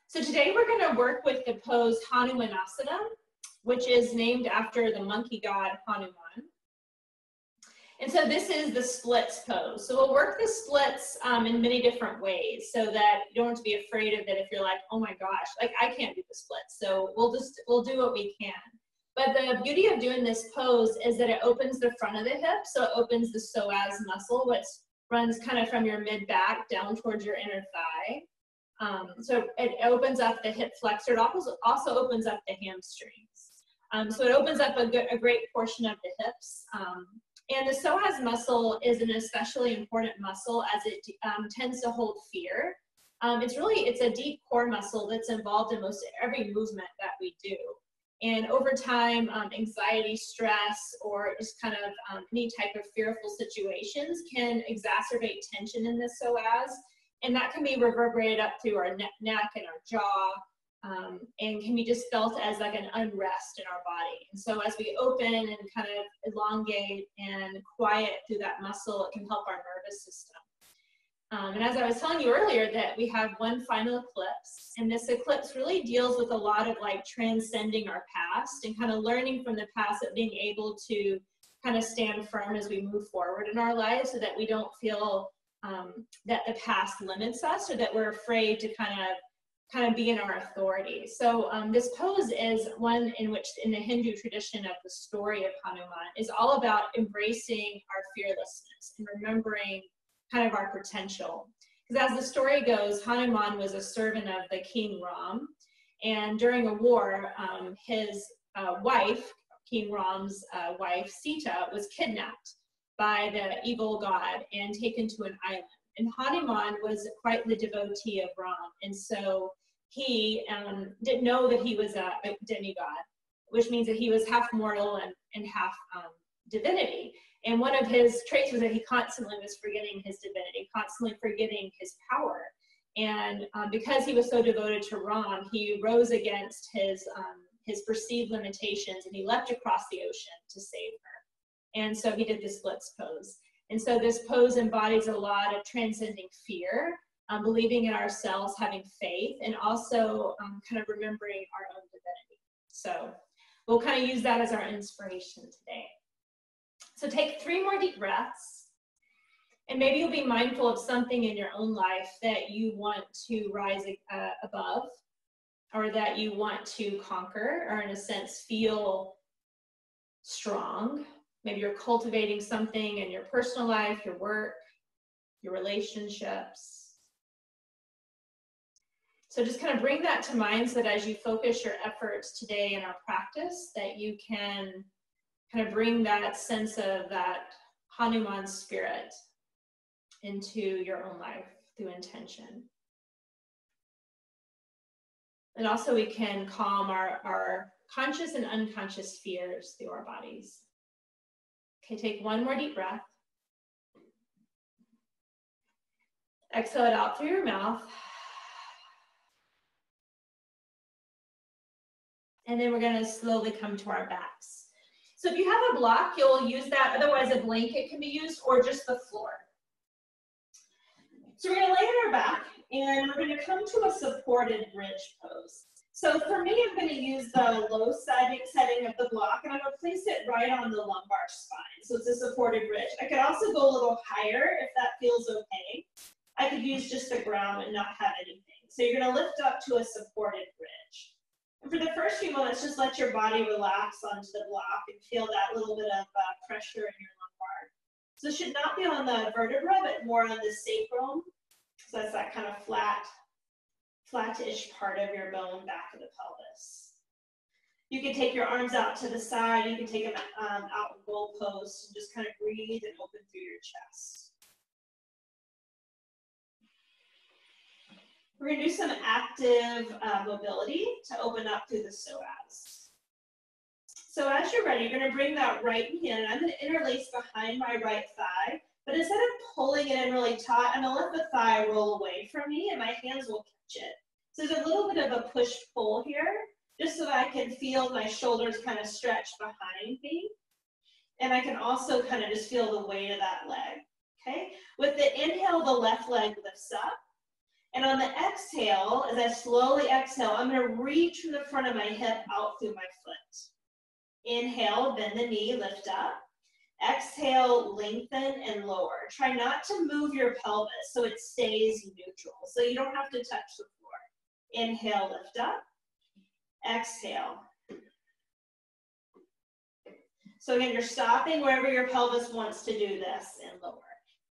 So today we're going to work with the pose Hanumanasana, which is named after the monkey god Hanuman. And so this is the splits pose. So we'll work the splits in many different ways so that you don't have to be afraid of it if you're like, oh my gosh, like I can't do the splits. So we'll do what we can. But the beauty of doing this pose is that it opens the front of the hip. So it opens the psoas muscle, which runs kind of from your mid back down towards your inner thigh. So it opens up the hip flexor. It also opens up the hamstrings. So it opens up a great portion of the hips. And the psoas muscle is an especially important muscle as it tends to hold fear. It's a deep core muscle that's involved in most every movement that we do. And over time, anxiety, stress, or just kind of any type of fearful situations can exacerbate tension in the psoas. And that can be reverberated up through our neck and our jaw, and can be just felt as like an unrest in our body. And so as we open and kind of elongate and quiet through that muscle, it can help our nervous system. And as I was telling you earlier, that we have one final eclipse, and this eclipse really deals with a lot of like transcending our past and kind of learning from the past, of being able to kind of stand firm as we move forward in our lives, so that we don't feel that the past limits us, or that we're afraid to kind of be in our authority. So this pose is one in which, in the Hindu tradition of the story of Hanuman, is all about embracing our fearlessness and remembering kind of our potential. Because as the story goes, Hanuman was a servant of the king Ram, and during a war, his wife, King Ram's wife, Sita, was kidnapped by the evil god and taken to an island. And Hanuman was quite the devotee of Ram, and so he didn't know that he was a demigod, which means that he was half mortal and half divinity. And one of his traits was that he constantly was forgetting his divinity, constantly forgetting his power. And because he was so devoted to Ram, he rose against his perceived limitations, and he leapt across the ocean to save her. And so he did the splits pose. And so this pose embodies a lot of transcending fear, believing in ourselves, having faith, and also kind of remembering our own divinity. So we'll kind of use that as our inspiration today. So take 3 more deep breaths, and maybe you'll be mindful of something in your own life that you want to rise above, or that you want to conquer, or in a sense feel strong. Maybe you're cultivating something in your personal life, your work, your relationships. So just kind of bring that to mind, so that as you focus your efforts today in our practice, that you can kind of bring that sense of that Hanuman spirit into your own life through intention. And also we can calm our conscious and unconscious fears through our bodies. Okay, take 1 more deep breath. Exhale it out through your mouth. And then we're going to slowly come to our backs. So if you have a block, you'll use that. Otherwise, a blanket can be used, or just the floor. So we're going to lay on our back, and we're going to come to a supported bridge pose. So for me, I'm going to use the low setting of the block, and I'm going to place it right on the lumbar spine. So it's a supported bridge. I could also go a little higher if that feels okay. I could use just the ground and not have anything. So you're going to lift up to a supported bridge. And for the first few moments, just let your body relax onto the block and feel that little bit of pressure in your lumbar. So it should not be on the vertebra, but more on the sacrum. So that's that kind of flat-ish part of your bone back of the pelvis. You can take your arms out to the side. You can take them out in goalposts and just kind of breathe and open through your chest. We're going to do some active mobility to open up through the psoas. So as you're ready, you're going to bring that right knee in. I'm going to interlace behind my right thigh, but instead of pulling it in really taut, I'm going to let the thigh roll away from me, and my hands will catch it. So there's a little bit of a push-pull here, just so that I can feel my shoulders kind of stretch behind me. And I can also kind of just feel the weight of that leg, okay? With the inhale, the left leg lifts up. And on the exhale, as I slowly exhale, I'm going to reach from the front of my hip out through my foot. Inhale, bend the knee, lift up. Exhale, lengthen and lower. Try not to move your pelvis so it stays neutral. So you don't have to touch the floor. Inhale, lift up. Exhale. So again, you're stopping wherever your pelvis wants to do this and lower.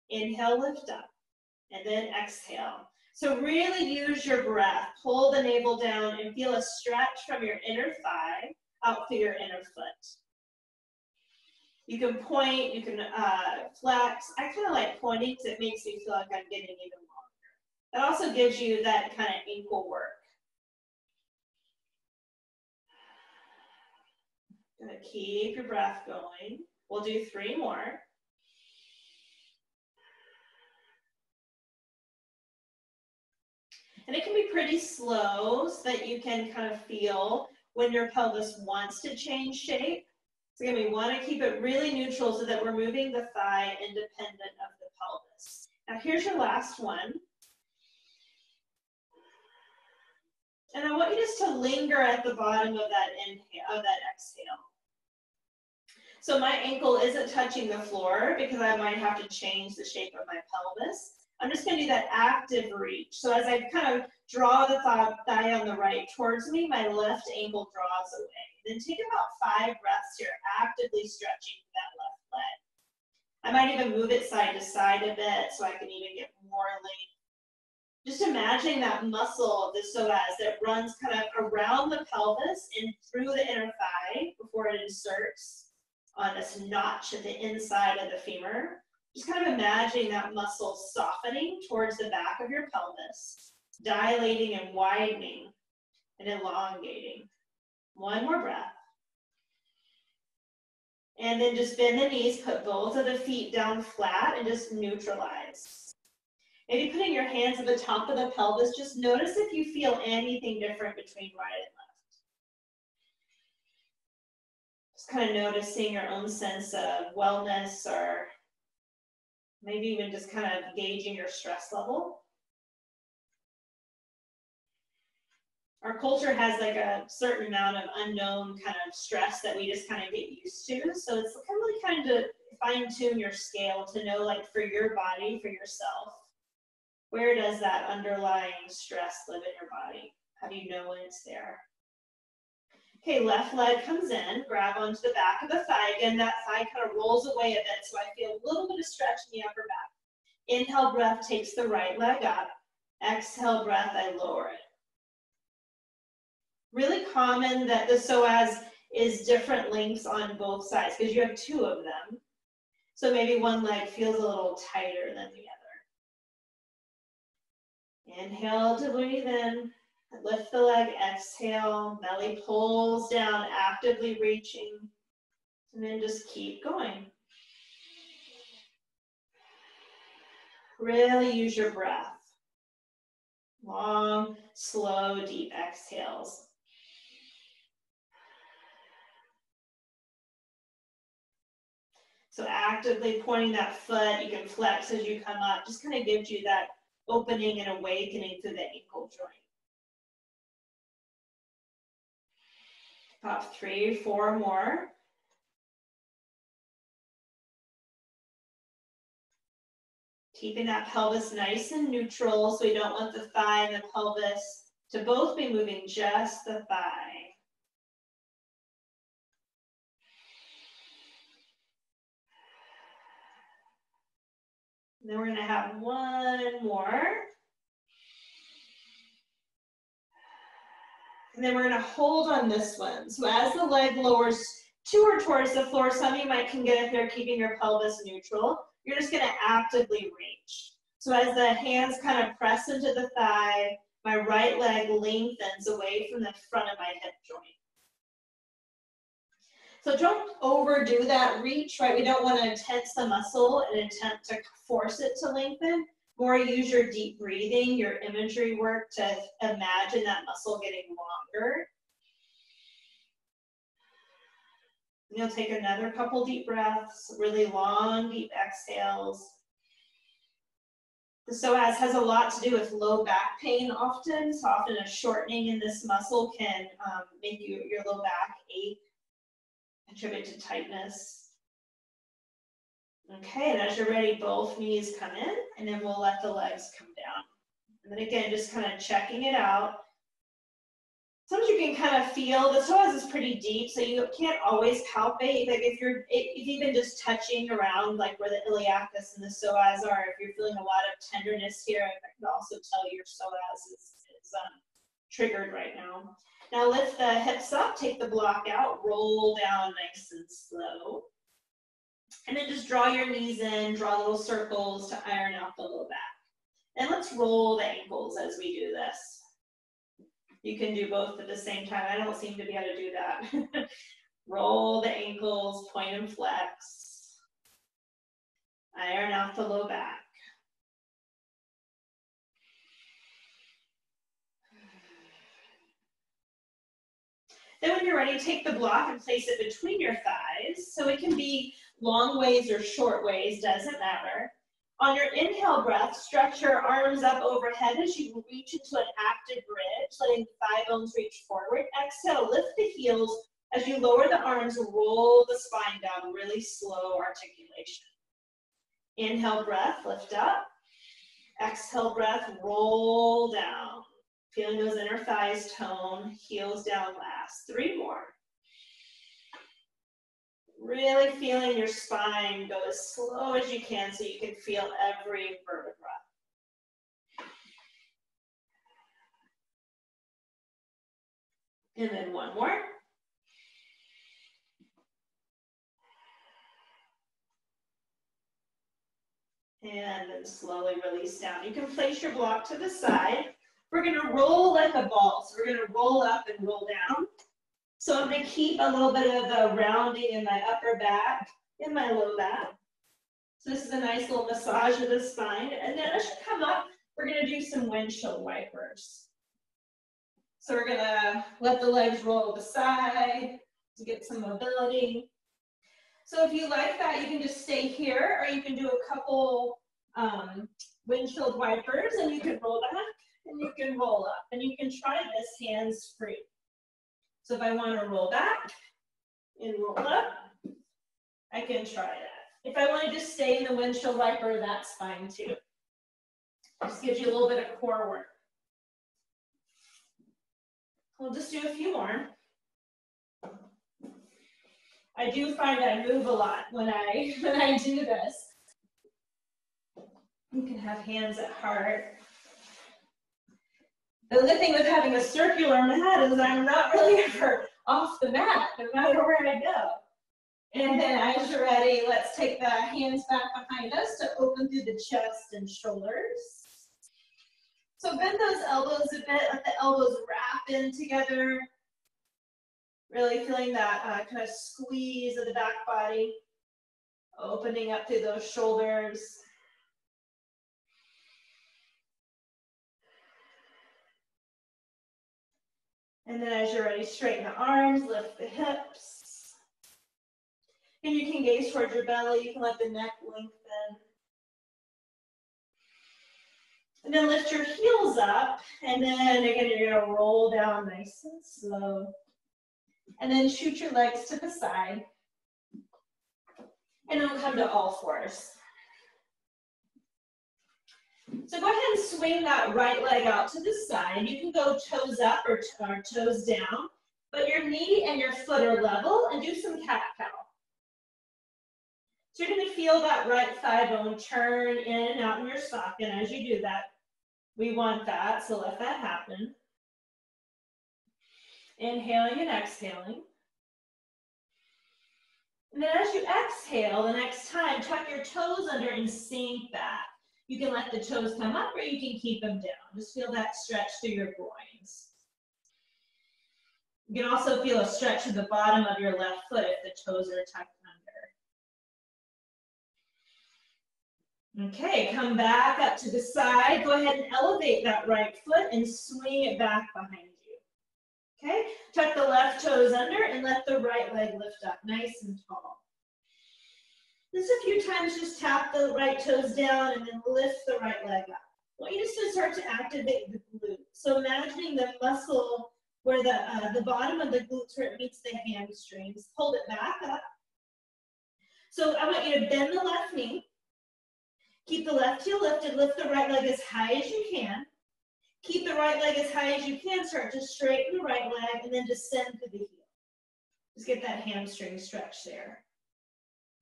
Inhale, lift up, and then exhale. So really use your breath. Pull the navel down and feel a stretch from your inner thigh out through your inner foot. You can point, you can flex. I kind of like pointing because it makes me feel like I'm getting even longer. It also gives you that kind of ankle work. Gonna keep your breath going. We'll do 3 more. And it can be pretty slow so that you can kind of feel when your pelvis wants to change shape. So again, we want to keep it really neutral so that we're moving the thigh independent of the pelvis. Now here's your last one. And I want you just to linger at the bottom of that inhale, of that exhale. So my ankle isn't touching the floor because I might have to change the shape of my pelvis. I'm just going to do that active reach. So as I kind of draw the thigh on the right towards me, my left ankle draws away. Then take about 5 breaths here, actively stretching that left leg. I might even move it side to side a bit so I can even get more length. Just imagine that muscle of the psoas that runs kind of around the pelvis and through the inner thigh before it inserts on this notch at the inside of the femur. Just kind of imagining that muscle softening towards the back of your pelvis, dilating and widening and elongating. 1 more breath. And then just bend the knees, put both of the feet down flat and just neutralize. Maybe putting your hands at the top of the pelvis, just notice if you feel anything different between right and left. Just kind of noticing your own sense of wellness, or maybe even just kind of gauging your stress level. Our culture has like a certain amount of unknown kind of stress that we just kind of get used to. So it's really kind of fine tune your scale to know, like, for your body, for yourself, where does that underlying stress live in your body? How do you know when it's there? Okay, left leg comes in, grab onto the back of the thigh. Again, that thigh kind of rolls away a bit, so I feel a little bit of stretch in the upper back. Inhale, breath takes the right leg up. Exhale, breath, I lower it. Really common that the psoas is different lengths on both sides because you have 2 of them. So maybe one leg feels a little tighter than the other. Inhale to breathe in. Lift the leg, exhale, belly pulls down, actively reaching, and then just keep going. Really use your breath. Long, slow, deep exhales. So actively pointing that foot, you can flex as you come up, just kind of gives you that opening and awakening through the ankle joint. About 3, 4 more. Keeping that pelvis nice and neutral, so we don't want the thigh and the pelvis to both be moving, just the thigh. And then we're going to have 1 more. And then we're going to hold on this one. So as the leg lowers to or towards the floor, some of you might can get it there, keeping your pelvis neutral. You're just going to actively reach. So as the hands kind of press into the thigh, my right leg lengthens away from the front of my hip joint. So don't overdo that reach, right? We don't want to tense the muscle and attempt to force it to lengthen. More use your deep breathing, your imagery work to imagine that muscle getting longer. You'll take another couple deep breaths, really long, deep exhales. The psoas has a lot to do with low back pain often. So often a shortening in this muscle can make your low back ache, contribute to tightness. Okay, and as you're ready, both knees come in, and then we'll let the legs come down. And then again, just kind of checking it out. Sometimes you can kind of feel, the psoas is pretty deep, so you can't always palpate. Like if you're even just touching around like where the iliacus and the psoas are, if you're feeling a lot of tenderness here, I could also tell your psoas is triggered right now. Now lift the hips up, take the block out, roll down nice and slow. And then just draw your knees in, draw little circles to iron out the low back. And let's roll the ankles as we do this. You can do both at the same time. I don't seem to be able to do that. Roll the ankles, point and flex. Iron out the low back. Then when you're ready, take the block and place it between your thighs. So it can be long ways or short ways, doesn't matter. On your inhale breath, stretch your arms up overhead as you reach into an active bridge, letting the thigh bones reach forward. Exhale, lift the heels. As you lower the arms, roll the spine down, really slow articulation. Inhale breath, lift up. Exhale breath, roll down. Feeling those inner thighs tone, heels down last. 3 more. Really feeling your spine go as slow as you can so you can feel every vertebra. And then 1 more. And then slowly release down. You can place your block to the side. We're gonna roll like a ball. So we're gonna roll up and roll down. So I'm going to keep a little bit of the rounding in my upper back, in my low back. So this is a nice little massage of the spine. And then as you come up, we're going to do some windshield wipers. So we're going to let the legs roll to the side to get some mobility. So if you like that, you can just stay here, or you can do a couple windshield wipers, and you can roll back and you can roll up. And you can try this hands free. So if I want to roll back and roll up, I can try that. If I want to just stay in the windshield wiper, that's fine too. Just gives you a little bit of core work. We'll just do a few more. I do find I move a lot when I do this. You can have hands at heart. The other thing with having a circular mat is I'm not really ever off the mat, no matter where I go. And then as you're ready, let's take the hands back behind us to open through the chest and shoulders. So bend those elbows a bit, let the elbows wrap in together. Really feeling that kind of squeeze of the back body, opening up through those shoulders. And then as you're ready, straighten the arms, lift the hips. And you can gaze towards your belly. You can let the neck lengthen. And then lift your heels up. And then again, you're going to roll down nice and slow. And then shoot your legs to the side. And then we'll come to all fours. So go ahead and swing that right leg out to the side. You can go toes up or toes down, but your knee and your foot are level, and do some cat-cow. So you're going to feel that right thigh bone turn in and out in your socket. As you do that, we want that, so let that happen. Inhaling and exhaling. And then as you exhale, the next time, tuck your toes under and sink back. You can let the toes come up, or you can keep them down. Just feel that stretch through your groins. You can also feel a stretch at the bottom of your left foot if the toes are tucked under. Okay, come back up to the side. Go ahead and elevate that right foot and swing it back behind you. Okay, tuck the left toes under and let the right leg lift up nice and tall. Just a few times, just tap the right toes down and then lift the right leg up. I want you just to start to activate the glute. So imagining the muscle where the bottom of the glutes where it meets the hamstrings. Hold it back up. So I want you to bend the left knee. Keep the left heel lifted. Lift the right leg as high as you can. Keep the right leg as high as you can. Start to straighten the right leg and then descend to the heel. Just get that hamstring stretch there.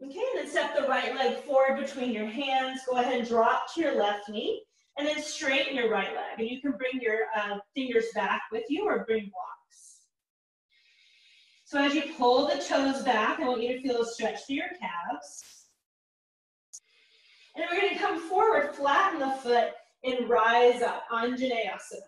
Okay, and then step the right leg forward between your hands. Go ahead and drop to your left knee. And then straighten your right leg. And you can bring your fingers back with you or bring blocks. So as you pull the toes back, I want you to feel a stretch through your calves. And then we're going to come forward, flatten the foot, and rise up, Anjaneyasana.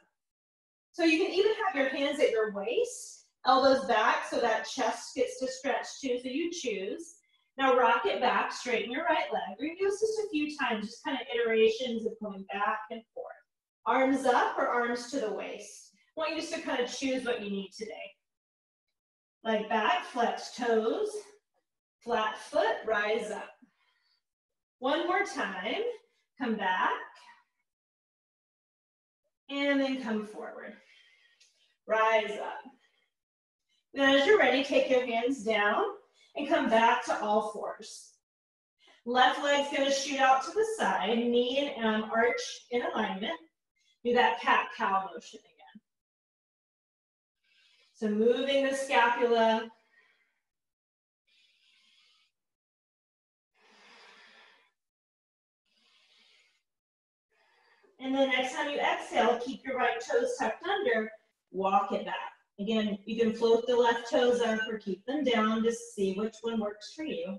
So you can even have your hands at your waist, elbows back so that chest gets to stretch too, so you choose. Now rock it back, straighten your right leg. We're going to do this just a few times, just kind of iterations of going back and forth. Arms up or arms to the waist. I want you just to kind of choose what you need today. Leg back, flex toes, flat foot, rise up. One more time, come back, and then come forward. Rise up. Then as you're ready, take your hands down and come back to all fours. Left leg's gonna shoot out to the side, knee and arch in alignment. Do that cat-cow motion again. So moving the scapula. And then next time you exhale, keep your right toes tucked under, walk it back. Again, you can float the left toes up or keep them down to see which one works for you.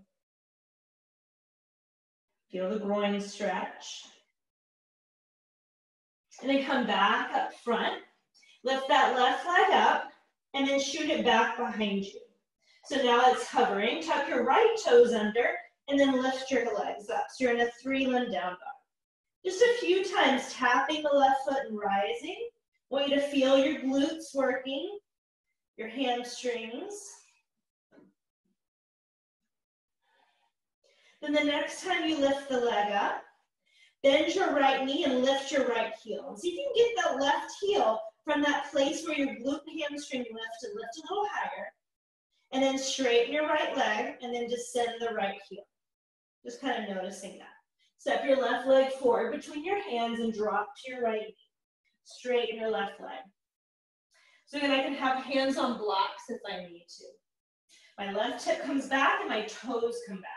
Feel the groin stretch. And then come back up front. Lift that left leg up and then shoot it back behind you. So now it's hovering. Tuck your right toes under and then lift your legs up. So you're in a 3-limb down dog. Just a few times tapping the left foot and rising. I want you to feel your glutes working, your hamstrings. Then the next time you lift the leg up, bend your right knee and lift your right heel. See if you can get that left heel from that place where your glute and hamstring lift and lift a little higher. And then straighten your right leg and then descend the right heel. Just kind of noticing that. Step your left leg forward between your hands and drop to your right knee. Straighten your left leg. So then I can have hands on blocks if I need to. My left hip comes back and my toes come back.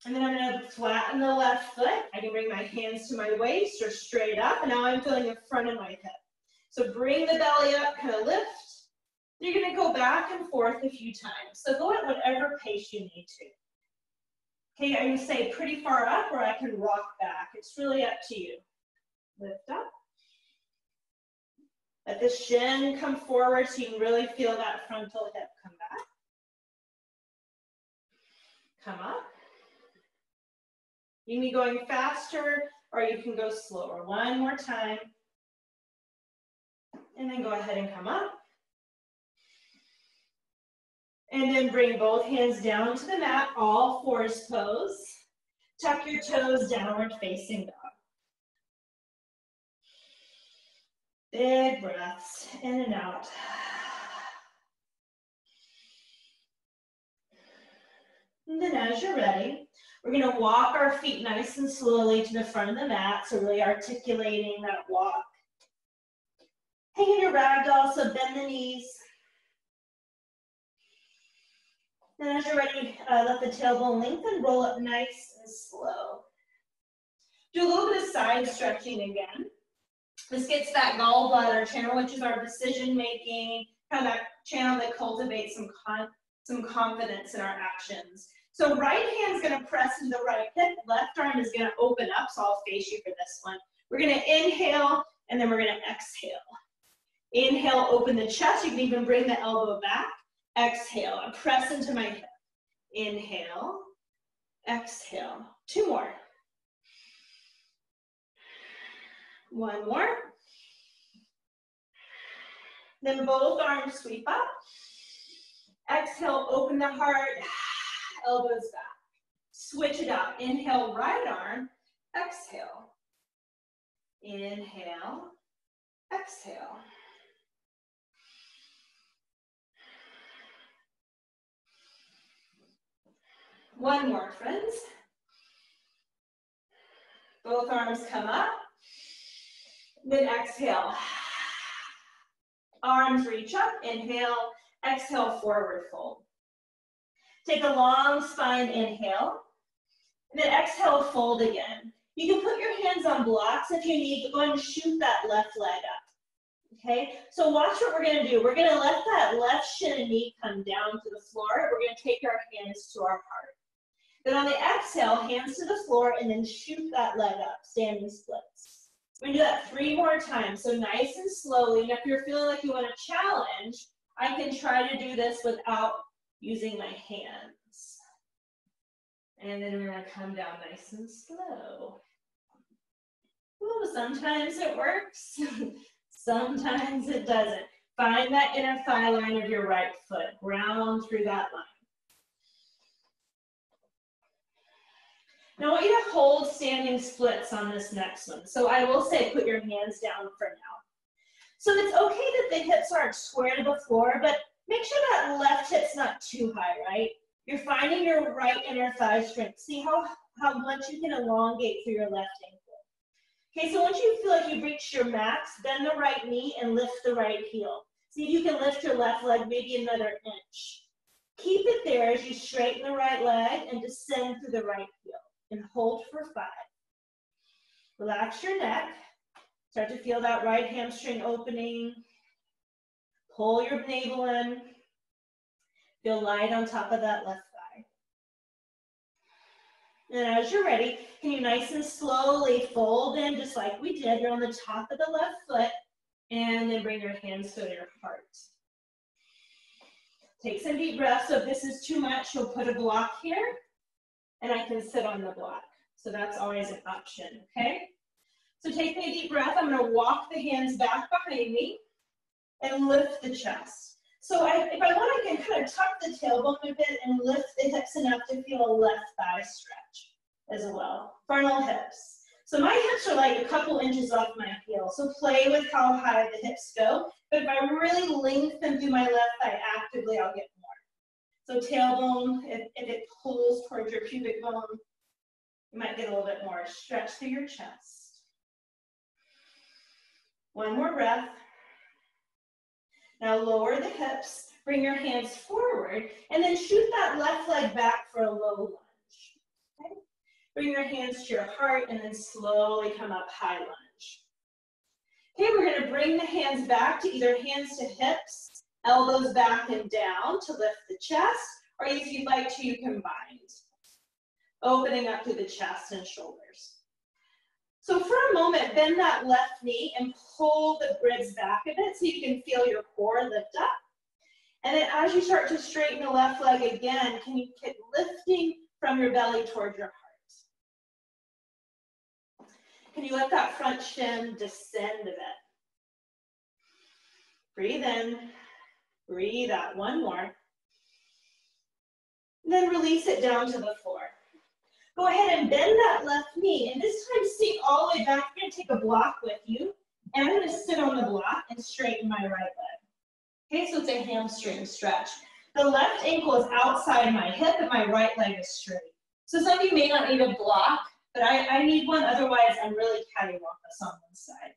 And then I'm going to flatten the left foot. I can bring my hands to my waist or straight up. And now I'm feeling the front of my hip. So bring the belly up, kind of lift. You're going to go back and forth a few times. So go at whatever pace you need to. Okay, I can stay pretty far up or I can rock back. It's really up to you. Lift up. Let the shin come forward so you can really feel that frontal hip come back. Come up. You can be going faster or you can go slower. One more time. And then go ahead and come up. And then bring both hands down to the mat, all fours pose. Tuck your toes, downward facing dog. Big breaths, in and out. And then as you're ready, we're gonna walk our feet nice and slowly to the front of the mat, so really articulating that walk. Hang in your ragdoll, so bend the knees. And as you're ready, let the tailbone lengthen, roll up nice and slow. Do a little bit of side stretching again. This gets that gallbladder channel, which is our decision-making, kind of that channel that cultivates some confidence in our actions. So right hand's gonna press into the right hip, left arm is gonna open up, so I'll face you for this one. We're gonna inhale, and then we're gonna exhale. Inhale, open the chest, you can even bring the elbow back. Exhale, and press into my hip. Inhale, exhale. 2 more. 1 more. Then both arms sweep up. Exhale, open the heart. elbows back. Switch it out. Inhale, right arm, exhale. Inhale, exhale. One more, friends. Both arms come up. Then exhale. Arms reach up. Inhale, exhale, forward fold. Take a long spine inhale. And then exhale, fold again. You can put your hands on blocks if you need, but go ahead and shoot that left leg up. Okay, so watch what we're gonna do. We're gonna let that left shin and knee come down to the floor. We're gonna take our hands to our heart. Then on the exhale, hands to the floor and then shoot that leg up, standing splits. We're gonna do that 3 more times, so nice and slowly. And if you're feeling like you want a challenge, I can try to do this without using my hands. And then we're gonna come down nice and slow. Ooh, sometimes it works, sometimes it doesn't. Find that inner thigh line of your right foot, ground through that line. Now I want you to hold standing splits on this next one. So I will say put your hands down for now. So it's okay that the hips aren't square to the floor, but make sure that left hip's not too high, right? You're finding your right inner thigh strength. See how much you can elongate through your left ankle. Okay, so once you feel like you've reached your max, bend the right knee and lift the right heel. See if you can lift your left leg maybe another inch. Keep it there as you straighten the right leg and descend through the right heel. And hold for 5. Relax your neck. Start to feel that right hamstring opening. Pull your navel in. Feel light on top of that left thigh. And as you're ready, can you nice and slowly fold in just like we did. You're on the top of the left foot. And then bring your hands to your heart. Take some deep breaths. So if this is too much, you'll put a block here. And I can sit on the block. So that's always an option, okay? So take a deep breath. I'm gonna walk the hands back behind me and lift the chest. So if I want, I can kind of tuck the tailbone a bit and lift the hips enough to feel a left thigh stretch as well. Frontal hips. So my hips are like a couple inches off my heel. So play with how high the hips go. But if I really lengthen through my left thigh actively, I'll get more. So tailbone, if it pulls towards your pubic bone, you might get a little bit more stretch through your chest. One more breath. Now lower the hips, bring your hands forward, and then shoot that left leg back for a low lunge. Okay? Bring your hands to your heart and then slowly come up high lunge. Okay, we're gonna bring the hands back to either hands to hips, elbows back and down to lift the chest, or if you'd like to, you combined. Opening up to the chest and shoulders. So for a moment, bend that left knee and pull the ribs back a bit so you can feel your core lift up. And then as you start to straighten the left leg again, can you keep lifting from your belly toward your heart? Can you let that front shin descend a bit? Breathe in. Breathe out. One more. And then release it down to the floor. Go ahead and bend that left knee. And this time, sink all the way back. You're going to take a block with you. And I'm going to sit on the block and straighten my right leg. Okay, so it's a hamstring stretch. The left ankle is outside my hip and my right leg is straight. So some of you may not need a block, but I need one. Otherwise, I'm really cattywampus on one side.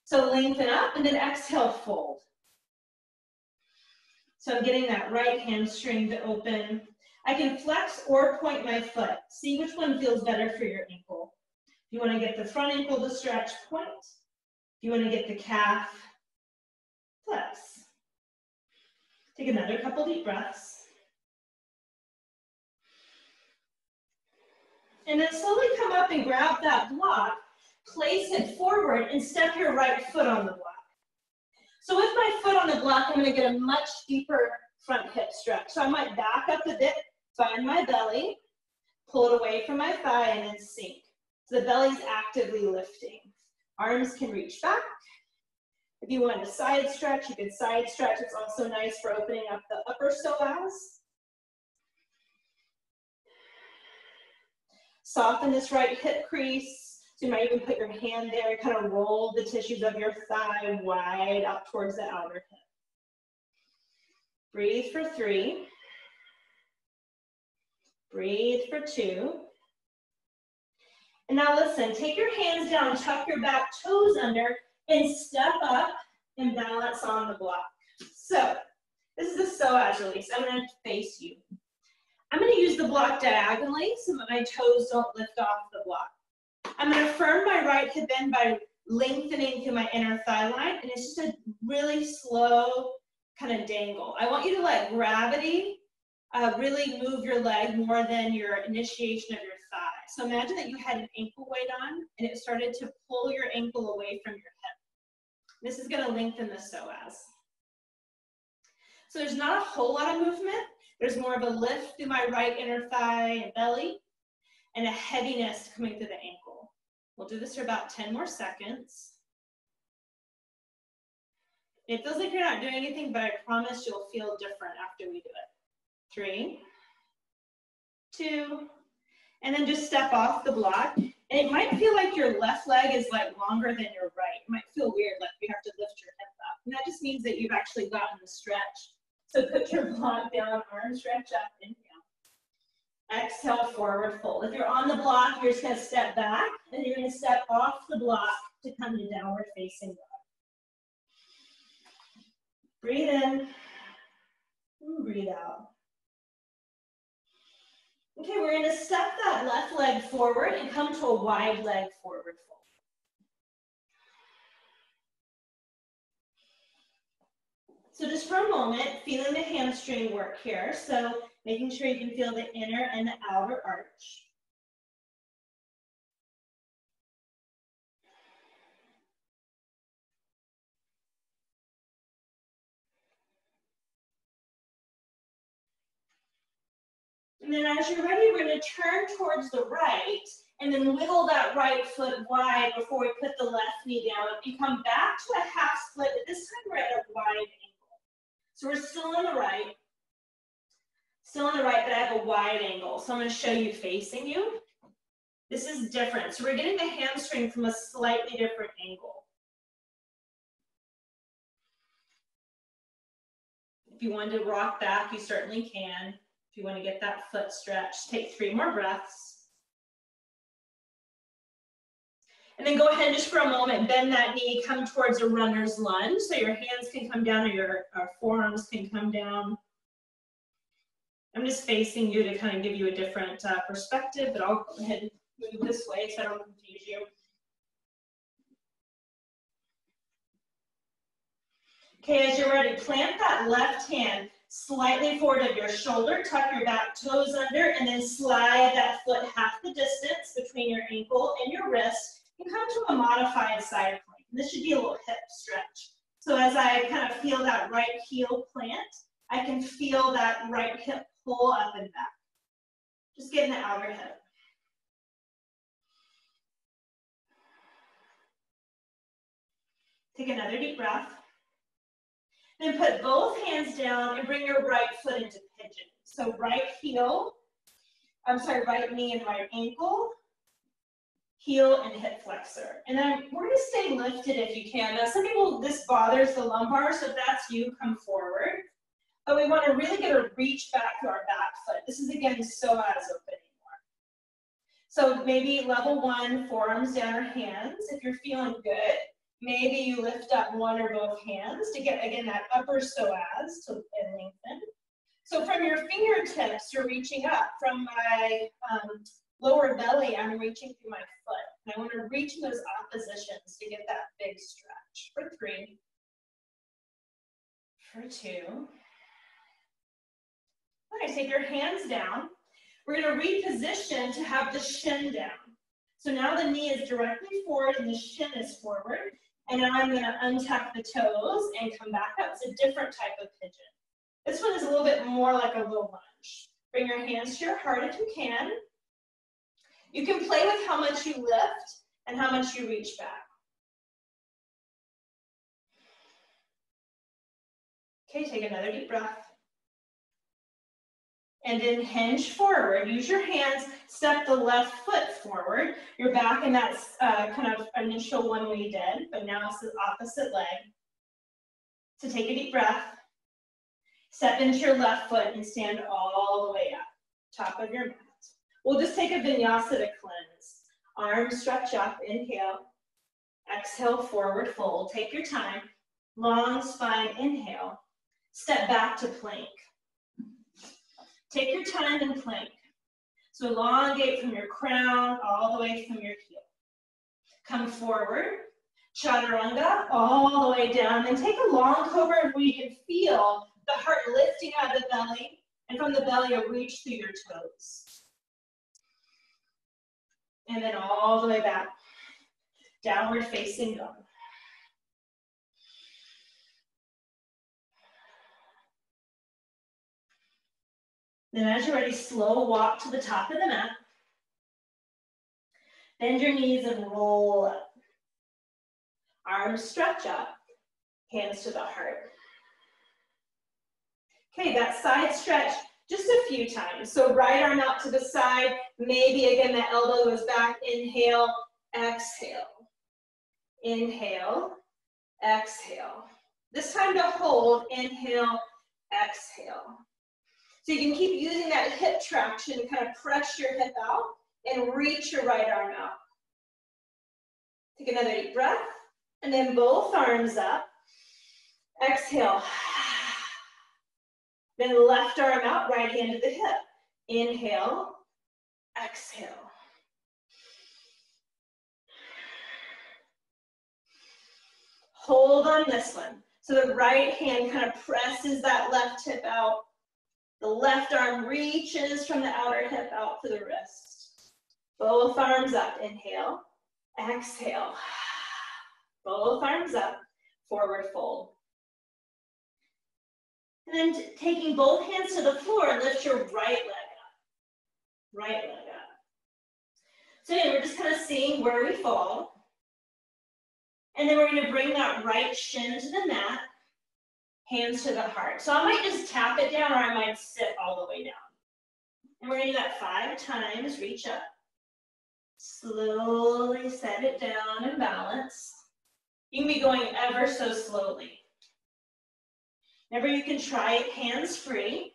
So lengthen up and then exhale, fold. So I'm getting that right hamstring to open. I can flex or point my foot. See which one feels better for your ankle. If you want to get the front ankle to stretch, point. If you want to get the calf, flex. Take another couple deep breaths. And then slowly come up and grab that block, place it forward, and step your right foot on the block. So with my foot on the block, I'm going to get a much deeper front hip stretch. So I might back up a bit, find my belly, pull it away from my thigh, and then sink. So the belly's actively lifting. Arms can reach back. If you want to side stretch, you can side stretch. It's also nice for opening up the upper psoas. Soften this right hip crease. So you might even put your hand there and kind of roll the tissues of your thigh wide up towards the outer hip. Breathe for 3. Breathe for 2. And now listen, take your hands down, tuck your back toes under, and step up and balance on the block. So this is a psoas release. I'm going to face you. I'm going to use the block diagonally so that my toes don't lift off the block. I'm going to firm my right hip in by lengthening through my inner thigh line, and it's just a really slow kind of dangle. I want you to let gravity really move your leg more than your initiation of your thigh. So imagine that you had an ankle weight on, and it started to pull your ankle away from your hip. This is going to lengthen the psoas. So there's not a whole lot of movement. There's more of a lift through my right inner thigh and belly, and a heaviness coming through the ankle. We'll do this for about 10 more seconds. It feels like you're not doing anything, but I promise you'll feel different after we do it. 3, 2, and then just step off the block. And it might feel like your left leg is like longer than your right. It might feel weird, like you have to lift your hip up. And that just means that you've actually gotten the stretch. So put your block down, arm stretch up and down. Exhale, forward fold. If you're on the block, you're just going to step back, and you're going to step off the block to come to downward facing dog. Breathe in, and breathe out. Okay, we're going to step that left leg forward and come to a wide leg forward fold. So just for a moment, feeling the hamstring work here. So making sure you can feel the inner and the outer arch. And then as you're ready, we're going to turn towards the right and then wiggle that right foot wide before we put the left knee down. And come back to a half split, but this time we're at a wide angle. So we're still on the right. Still on the right, but I have a wide angle. So I'm going to show you facing you. This is different. So we're getting the hamstring from a slightly different angle. If you wanted to rock back, you certainly can. If you want to get that foot stretched, take 3 more breaths. And then go ahead and just for a moment, bend that knee, come towards a runner's lunge. So your hands can come down or your forearms can come down. I'm just facing you to kind of give you a different perspective, but I'll go ahead and move this way so I don't confuse you. Okay, as you're ready, plant that left hand slightly forward of your shoulder, tuck your back toes under, and then slide that foot half the distance between your ankle and your wrist, and come to a modified side plank. This should be a little hip stretch. So as I kind of feel that right heel plant, I can feel that right hip pull up and back. Just getting the outer hip. Take another deep breath. Then put both hands down and bring your right foot into pigeon. So right knee and right ankle, heel and hip flexor. And then we're going to stay lifted if you can. Now some people, this bothers the lumbar, so if that's you, come forward. But we want to really get a reach back to our back foot. This is again psoas opening more. So maybe level 1, forearms down or hands. If you're feeling good, maybe you lift up one or both hands to get, again, that upper psoas to lengthen. So from your fingertips, you're reaching up. From my lower belly, I'm reaching through my foot. And I want to reach in those oppositions to get that big stretch. For 3. For 2. Okay, take your hands down. We're going to reposition to have the shin down. So now the knee is directly forward and the shin is forward. And now I'm going to untuck the toes and come back up. It's a different type of pigeon. This one is a little bit more like a low lunge. Bring your hands to your heart if you can. You can play with how much you lift and how much you reach back. Okay, take another deep breath. And then hinge forward. Use your hands, step the left foot forward. You're back in that kind of initial one we did, but now it's the opposite leg. So take a deep breath. Step into your left foot and stand all the way up, top of your mat. We'll just take a vinyasa to cleanse. Arms stretch up, inhale. Exhale, forward fold. Take your time. Long spine, inhale. Step back to plank. Take your time in plank. So elongate from your crown all the way from your heel. Come forward. Chaturanga, all the way down. Then take a long cobra where you can feel the heart lifting out of the belly. And from the belly, you'll reach through your toes. And then all the way back. Downward facing dog. Then as you're ready, slow walk to the top of the mat. Bend your knees and roll up. Arms stretch up, hands to the heart. Okay, that side stretch just a few times. So right arm out to the side, maybe again the elbow goes back, inhale, exhale. Inhale, exhale. This time to hold, inhale, exhale. So you can keep using that hip traction, kind of press your hip out and reach your right arm out. Take another deep breath, and then both arms up. Exhale. Then left arm out, right hand to the hip. Inhale, exhale. Hold on this one. So the right hand kind of presses that left hip out. The left arm reaches from the outer hip out to the wrist. Both arms up. Inhale, exhale. Both arms up, forward fold. And then taking both hands to the floor, lift your right leg up. Right leg up. So again, we're just kind of seeing where we fall. And then we're going to bring that right shin to the mat, hands to the heart. So I might just tap it down, or I might sit all the way down. And we're going to do that 5 times. Reach up. Slowly set it down and balance. You can be going ever so slowly. Remember, you can try it hands-free.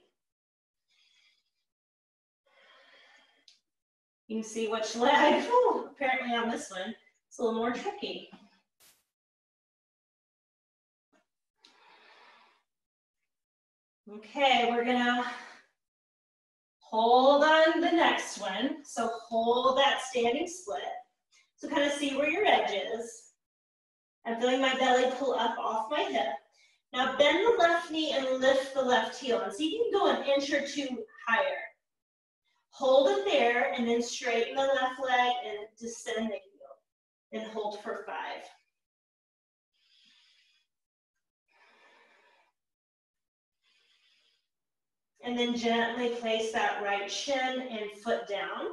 You can see which leg. Ooh, apparently on this one, it's a little more tricky. Okay, we're gonna hold on the next one. So hold that standing split. So kind of see where your edge is. I'm feeling my belly pull up off my hip. Now bend the left knee and lift the left heel. And see if you can go an inch or 2 higher. Hold it there and then straighten the left leg and descend the heel. And hold for 5. And then gently place that right shin and foot down.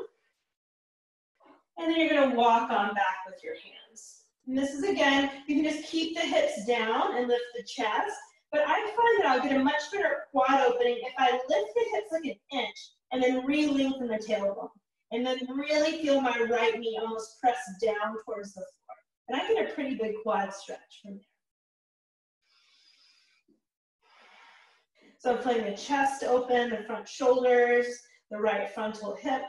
And then you're going to walk on back with your hands. And this is, again, you can just keep the hips down and lift the chest. But I find that I'll get a much better quad opening if I lift the hips like an inch and then re-lengthen the tailbone. And then really feel my right knee almost press down towards the floor. And I get a pretty big quad stretch from there. So I'm feeling the chest open, the front shoulders, the right frontal hip.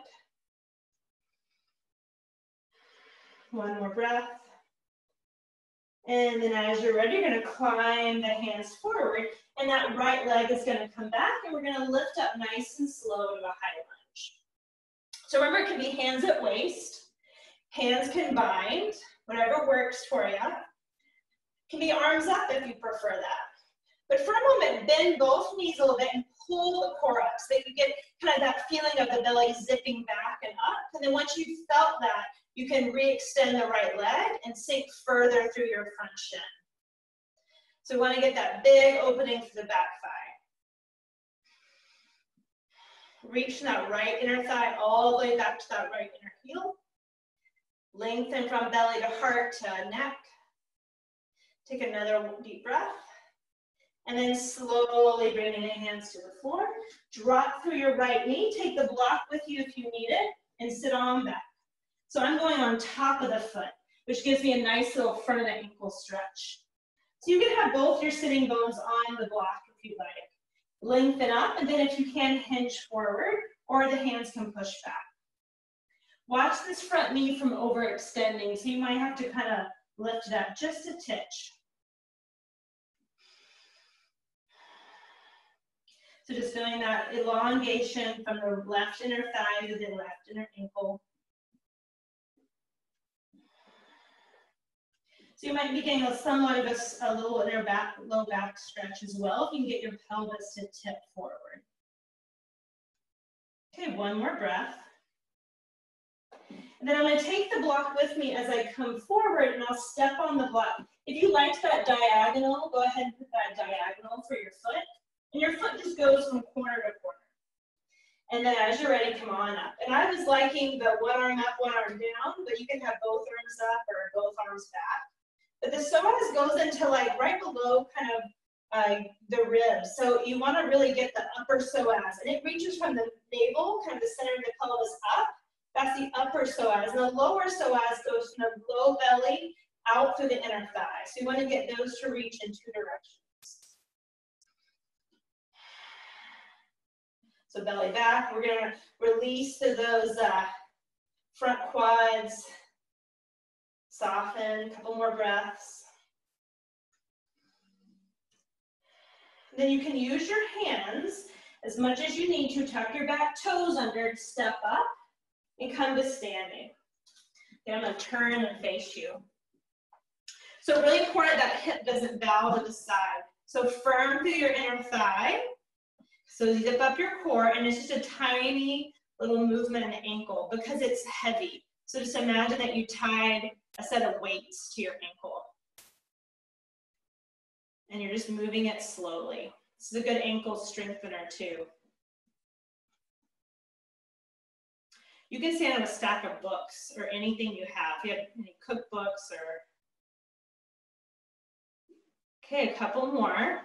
One more breath. And then as you're ready, you're going to climb the hands forward, and that right leg is going to come back, and we're going to lift up nice and slow to a high lunge. So remember, it can be hands at waist, hands combined, whatever works for you. It can be arms up if you prefer that. But for a moment, bend both knees a little bit and pull the core up so that you get kind of that feeling of the belly zipping back and up. And then once you've felt that, you can re-extend the right leg and sink further through your front shin. So we want to get that big opening for the back thigh. Reach that right inner thigh all the way back to that right inner heel. Lengthen from belly to heart to neck. Take another deep breath. And then slowly bringing the hands to the floor. Drop through your right knee. Take the block with you if you need it, and sit on back. So I'm going on top of the foot, which gives me a nice little front of the ankle stretch. So you can have both your sitting bones on the block if you like. Lengthen up, and then if you can, hinge forward, or the hands can push back. Watch this front knee from overextending, so you might have to kind of lift it up just a titch. So just feeling that elongation from the left inner thigh to the left inner ankle. So you might be getting somewhat of a little inner back, low back stretch as well. If you can get your pelvis to tip forward. Okay, one more breath. And then I'm going to take the block with me as I come forward, and I'll step on the block. If you liked that diagonal, go ahead and put that diagonal for your foot. And your foot just goes from corner to corner. And then as you're ready, come on up. And I was liking the one arm up, one arm down, but you can have both arms up or both arms back. But the psoas goes into like right below kind of the ribs. So you want to really get the upper psoas. And it reaches from the navel, kind of the center of the pelvis up. That's the upper psoas. And the lower psoas goes from the low belly out through the inner thigh. So you want to get those to reach in two directions. So belly back. We're going to release to those front quads. Soften, a couple more breaths. Then you can use your hands as much as you need to. Tuck your back toes under, step up, and come to standing. Okay, I'm going to turn and face you. So really important that hip doesn't bow to the side. So firm through your inner thigh. So zip up your core, and it's just a tiny little movement in the ankle because it's heavy. So just imagine that you tied a set of weights to your ankle. And you're just moving it slowly. This is a good ankle strengthener too. You can stand on a stack of books or anything you have. If you have any cookbooks or... Okay, a couple more.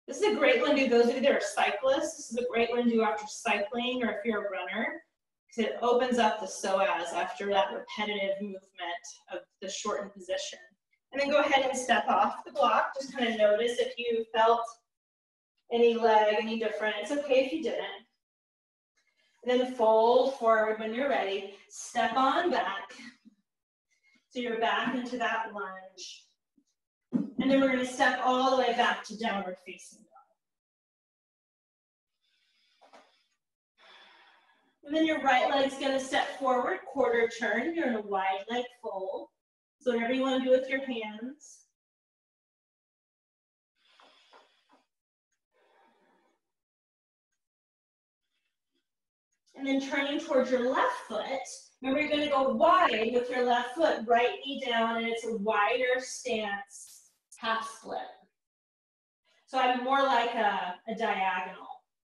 This is a great one to do those of you that are cyclists. This is a great one to do after cycling or if you're a runner. Because it opens up the psoas after that repetitive movement of the shortened position. And then go ahead and step off the block. Just kind of notice if you felt any leg any different. It's okay if you didn't. And then fold forward when you're ready. Step on back. So you're back into that lunge. And then we're going to step all the way back to downward facing dog. And then your right leg's going to step forward, quarter turn. You're in a wide leg fold. So whatever you want to do with your hands. And then turning towards your left foot. Remember, you're going to go wide with your left foot, right knee down, and it's a wider stance, half split. So I'm more like a diagonal.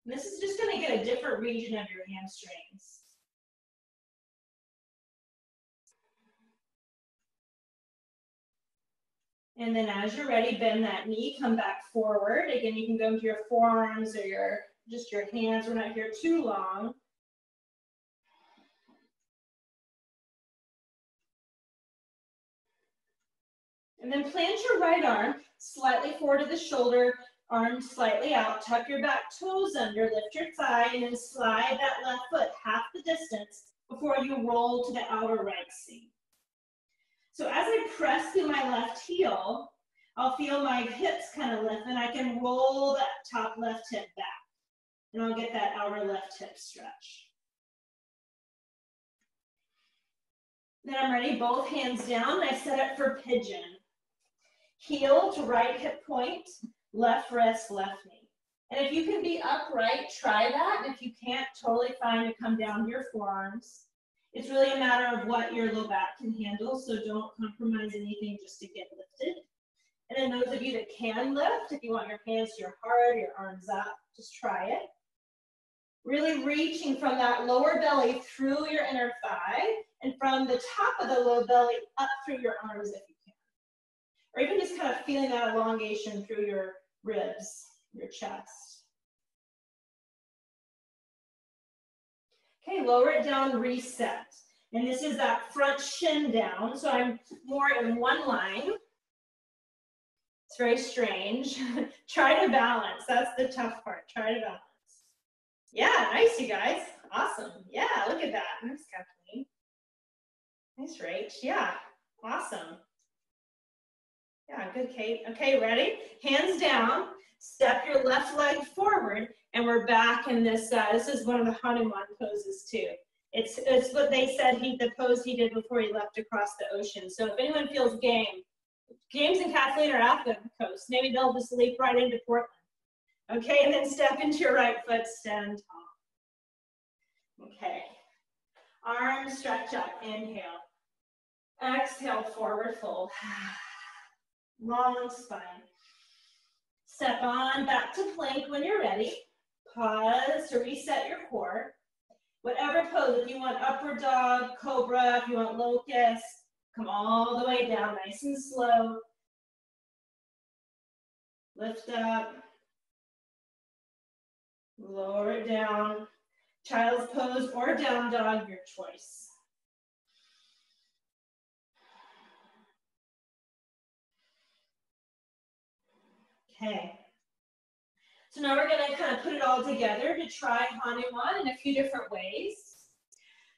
And this is just going to get a different region of your hamstrings. And then as you're ready, bend that knee, come back forward. Again, you can go into your forearms or just your hands. We're not here too long. And then plant your right arm slightly forward to the shoulder, arm slightly out, tuck your back toes under, lift your thigh, and then slide that left foot half the distance before you roll to the outer right seam. So as I press through my left heel, I'll feel my hips kind of lift, and I can roll that top left hip back. And I'll get that outer left hip stretch. Then I'm ready, both hands down, and I set up for pigeon. Heel to right hip point, left wrist, left knee. And if you can be upright, try that. And if you can't, totally fine to come down to your forearms. It's really a matter of what your low back can handle, so don't compromise anything just to get lifted. And then those of you that can lift, if you want your hands to your heart, your arms up, just try it. Really reaching from that lower belly through your inner thigh, and from the top of the low belly up through your arms if you can. or even just kind of feeling that elongation through your ribs, your chest. Okay, lower it down, reset. And this is that front shin down, so I'm more in one line. It's very strange. Try to balance, that's the tough part, try to balance. Yeah, nice, you guys, awesome. Yeah, look at that, nice, Kathleen. Nice, Rach, yeah, awesome. Yeah, good, Kate. Okay, ready? Hands down, step your left leg forward, and we're back in this, this is one of the Hanuman poses too. It's what they said, the pose he did before he left across the ocean. So if anyone feels game, James and Kathleen are at the coast. Maybe they'll just leap right into Portland. Okay, and then step into your right foot, stand tall. Okay, arms stretch up, inhale. Exhale, forward fold. Long spine. Step on back to plank when you're ready. Pause to reset your core. Whatever pose, if you want upward dog, cobra, if you want locust, come all the way down, nice and slow. Lift up. Lower it down. Child's pose or down dog, your choice. Okay. So now we're going to kind of put it all together to try Hanuman in a few different ways.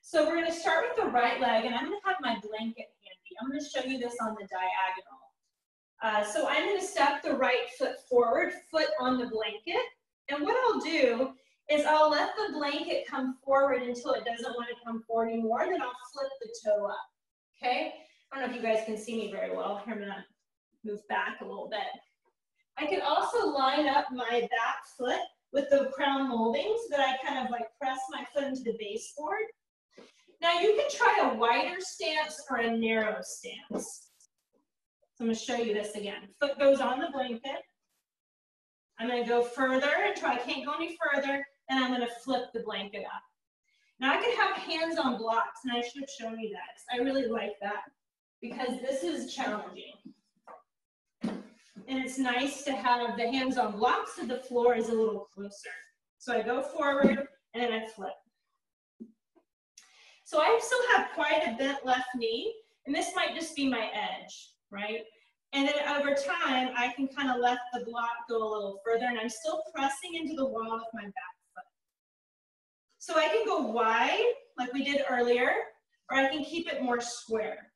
So we're going to start with the right leg, and I'm going to have my blanket handy. I'm going to show you this on the diagonal. So I'm going to step the right foot forward, foot on the blanket. And what I'll do is I'll let the blanket come forward until it doesn't want to come forward anymore, then I'll flip the toe up, okay? I don't know if you guys can see me very well. Here, I'm going to move back a little bit. I can also line up my back foot with the crown molding so that I kind of like press my foot into the baseboard. Now you can try a wider stance or a narrow stance. So I'm going to show you this again. Foot goes on the blanket. I'm going to go further until I can't go any further, and I'm going to flip the blanket up. Now I can have hands on blocks, and I should have shown you that. I really like that because this is challenging. And it's nice to have the hands on blocks so the floor is a little closer. So I go forward, and then I flip. So I still have quite a bent left knee, and this might just be my edge, right? And then over time, I can kind of let the block go a little further, and I'm still pressing into the wall with my back foot. So I can go wide, like we did earlier, or I can keep it more square.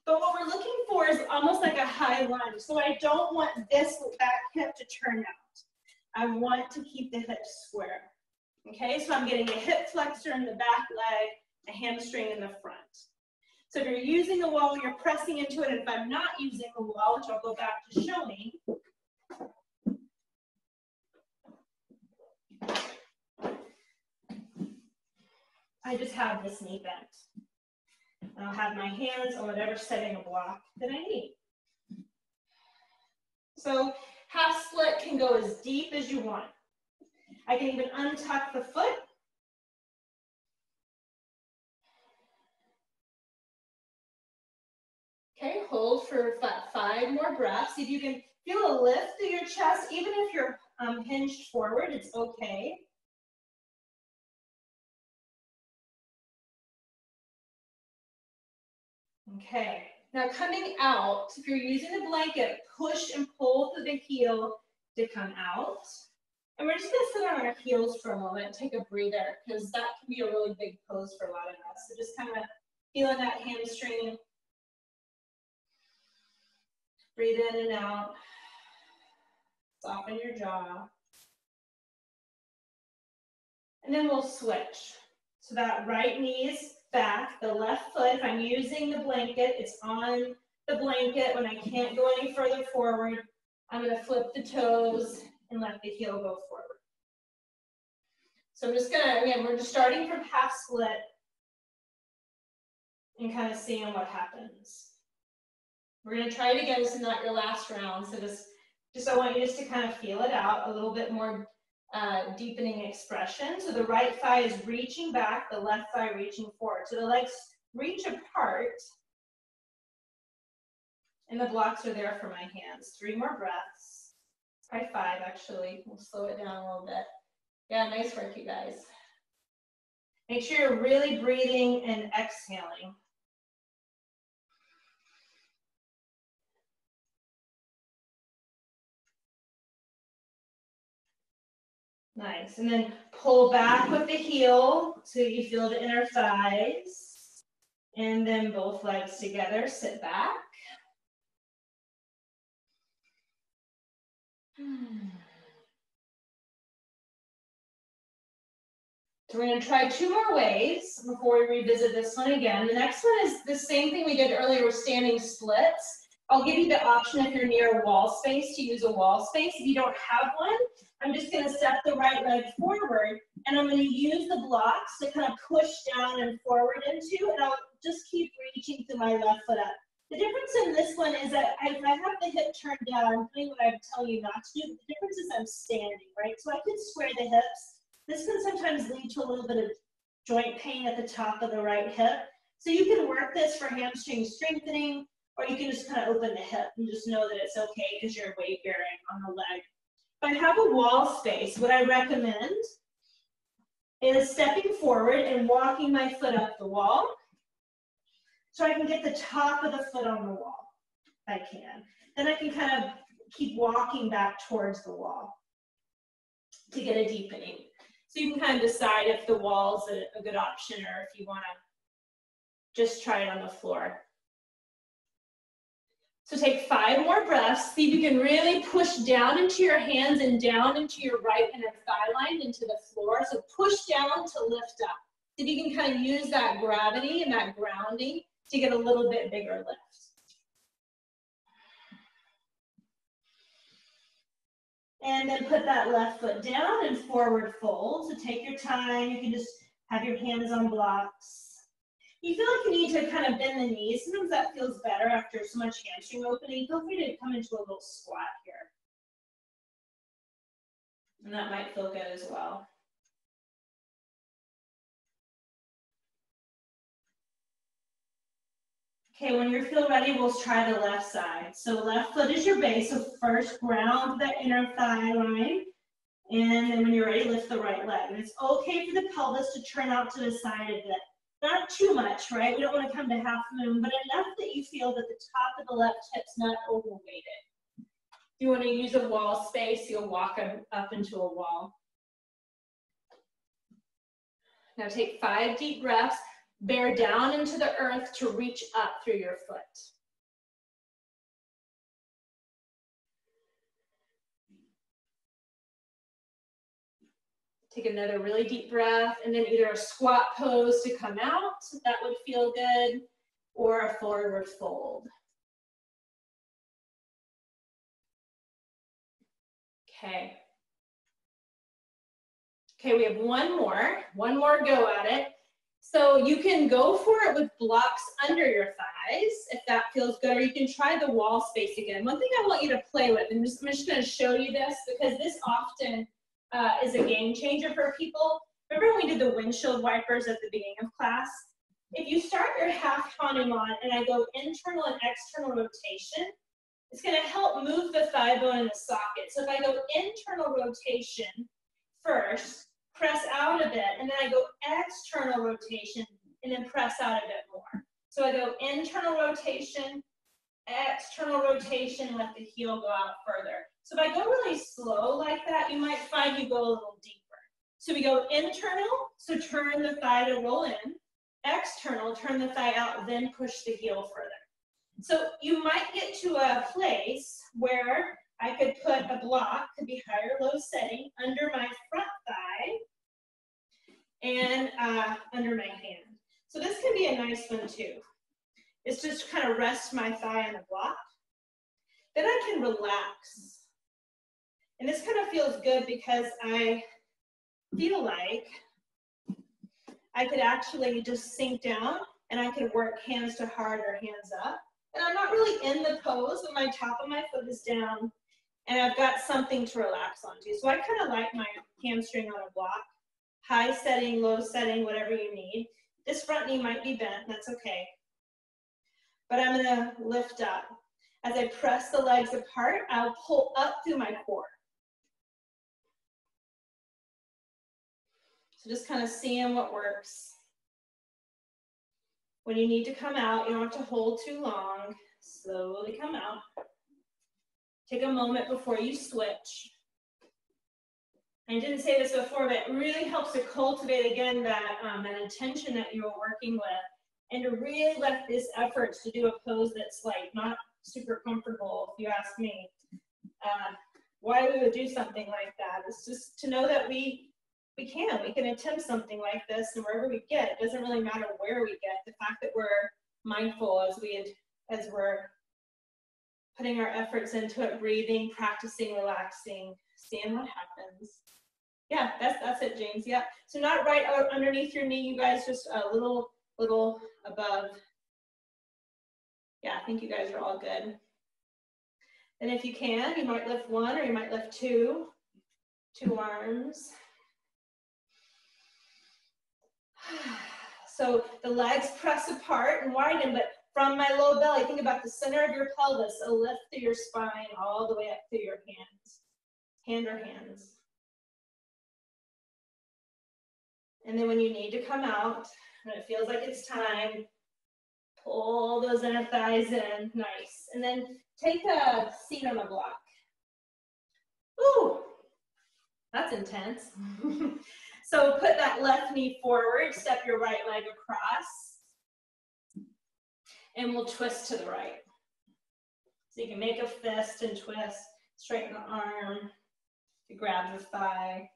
But what we're looking for is almost like a high lunge. So I don't want this back hip to turn out. I want to keep the hips square. Okay, so I'm getting a hip flexor in the back leg, a hamstring in the front. So if you're using the wall, you're pressing into it. And if I'm not using the wall, which I'll go back to showing, I just have this knee bent. And I'll have my hands on whatever setting of block that I need. So half split can go as deep as you want. I can even untuck the foot. Okay, hold for 5 more breaths. If you can feel a lift through your chest, even if you're hinged forward, it's okay. Okay, now coming out, if you're using the blanket, push and pull through the heel to come out. And we're just gonna sit on our heels for a moment and take a breather, because that can be a really big pose for a lot of us. So just kind of feeling that hamstring. Breathe in and out. Soften your jaw. And then we'll switch. So that right knee is back, the left foot, if I'm using the blanket, it's on the blanket. When I can't go any further forward, I'm going to flip the toes and let the heel go forward. So I'm just going to, again, we're just starting from half split and kind of seeing what happens. We're going to try it again. This is not your last round, so just I want you just to kind of feel it out, a little bit more deepening expression. So the right thigh is reaching back, the left thigh reaching forward. So the legs reach apart. And the blocks are there for my hands. 3 more breaths. Probably 5, actually. We'll slow it down a little bit. Yeah, nice work, you guys. Make sure you're really breathing and exhaling. Nice. And then pull back with the heel so you feel the inner thighs. And then both legs together. Sit back. So we're going to try 2 more ways before we revisit this one again. The next one is the same thing we did earlier with standing splits. I'll give you the option if you're near a wall space to use a wall space. If you don't have one, I'm just going to step the right leg forward, and I'm going to use the blocks to kind of push down and forward into, and I'll just keep reaching through my left foot up. The difference in this one is that if I have the hip turned down, I'm doing what I'm telling you not to do. The difference is I'm standing, right? So I can square the hips. This can sometimes lead to a little bit of joint pain at the top of the right hip. So you can work this for hamstring strengthening, or you can just kind of open the hip and just know that it's okay because you're weight bearing on the leg. If I have a wall space, what I recommend is stepping forward and walking my foot up the wall so I can get the top of the foot on the wall, if I can. Then I can kind of keep walking back towards the wall to get a deepening. So you can kind of decide if the wall is a good option or if you want to just try it on the floor. So take 5 more breaths. See if you can really push down into your hands and down into your right inner thigh line into the floor. So push down to lift up. See if you can kind of use that gravity and that grounding to get a little bit bigger lift. And then put that left foot down and forward fold. So take your time. You can just have your hands on blocks. You feel like you need to kind of bend the knees. Sometimes that feels better after so much hamstring opening. Feel free to come into a little squat here. And that might feel good as well. Okay, when you feel ready, we'll try the left side. So left foot is your base. So first ground the inner thigh line. And then when you're ready, lift the right leg. And it's okay for the pelvis to turn out to the side a bit. Not too much, right? We don't want to come to half moon, but enough that you feel that the top of the left hip's not overweighted. If you want to use a wall space, you'll walk up into a wall. Now take 5 deep breaths. Bear down into the earth to reach up through your foot. Take another really deep breath, and then either a squat pose to come out, that would feel good, or a forward fold. Okay. Okay, we have one more go at it. So you can go for it with blocks under your thighs, if that feels good, or you can try the wall space again. One thing I want you to play with, and I'm just going to show you this, because this often is a game changer for people. Remember when we did the windshield wipers at the beginning of class? If you start your half hanuman and I go internal and external rotation, it's going to help move the thigh bone in the socket. So if I go internal rotation first, press out a bit, and then I go external rotation and then press out a bit more. So I go internal rotation, external rotation, let the heel go out further. So if I go really slow like that, you might find you go a little deeper. So we go internal, so turn the thigh to roll in. External, turn the thigh out, then push the heel further. So you might get to a place where I could put a block, could be high or low setting, under my front thigh and under my hand. So this can be a nice one too. It's just kind of rest my thigh on the block. Then I can relax. And this kind of feels good because I feel like I could actually just sink down and I could work hands to heart or hands up. And I'm not really in the pose, but my top of my foot is down and I've got something to relax onto. So I kind of like my hamstring on a block, high setting, low setting, whatever you need. This front knee might be bent, that's okay. But I'm gonna lift up. As I press the legs apart, I'll pull up through my core. So just kind of seeing what works. When you need to come out, you don't have to hold too long. Slowly come out. Take a moment before you switch. I didn't say this before, but it really helps to cultivate again that intention that you're working with, and to really let this effort to do a pose that's like not super comfortable, if you ask me. Why we would do something like that is just to know that we can attempt something like this, and wherever we get, it doesn't really matter where we get. The fact that we're mindful as we're putting our efforts into it, breathing, practicing, relaxing, seeing what happens. Yeah, that's it, James. Yeah. So not right underneath your knee, you guys, just a little above. Yeah, I think you guys are all good. And if you can, you might lift one, or you might lift two arms. So the legs press apart and widen, but from my low belly, think about the center of your pelvis, a lift through your spine all the way up through your hands, hand or hands. And then when you need to come out, when it feels like it's time, pull those inner thighs in, nice. And then take a seat on the block. Ooh, that's intense. So put that left knee forward, step your right leg across, and we'll twist to the right. So you can make a fist and twist, straighten the arm, to grab the thigh.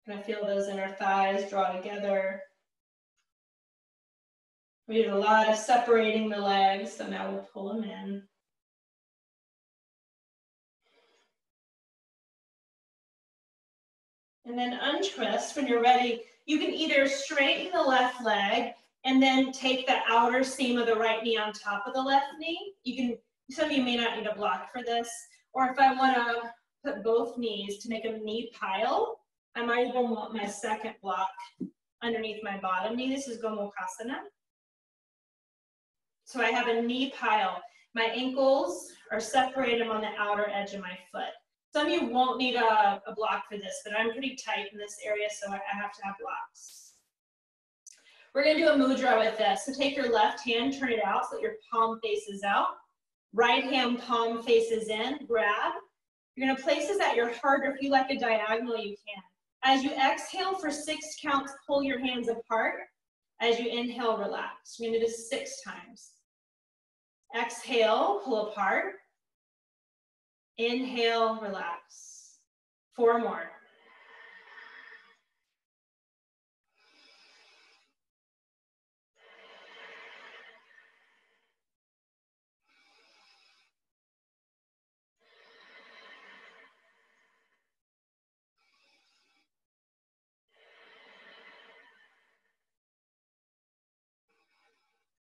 Gonna feel those inner thighs draw together. We did a lot of separating the legs, so now we'll pull them in. And then untwist when you're ready. You can either straighten the left leg and then take the outer seam of the right knee on top of the left knee. Some of you may not need a block for this, or if I wanna put both knees to make a knee pile, I might even want my second block underneath my bottom knee. This is Gomukhasana. So I have a knee pile. My ankles are separated on the outer edge of my foot. Some of you won't need a block for this, but I'm pretty tight in this area, so I have to have blocks. We're gonna do a mudra with this. So take your left hand, turn it out so that your palm faces out. Right hand palm faces in, grab. You're gonna place this at your heart, or if you like a diagonal, you can. As you exhale for 6 counts, pull your hands apart. As you inhale, relax. We're gonna do this 6 times. Exhale, pull apart. Inhale, relax. 4 more.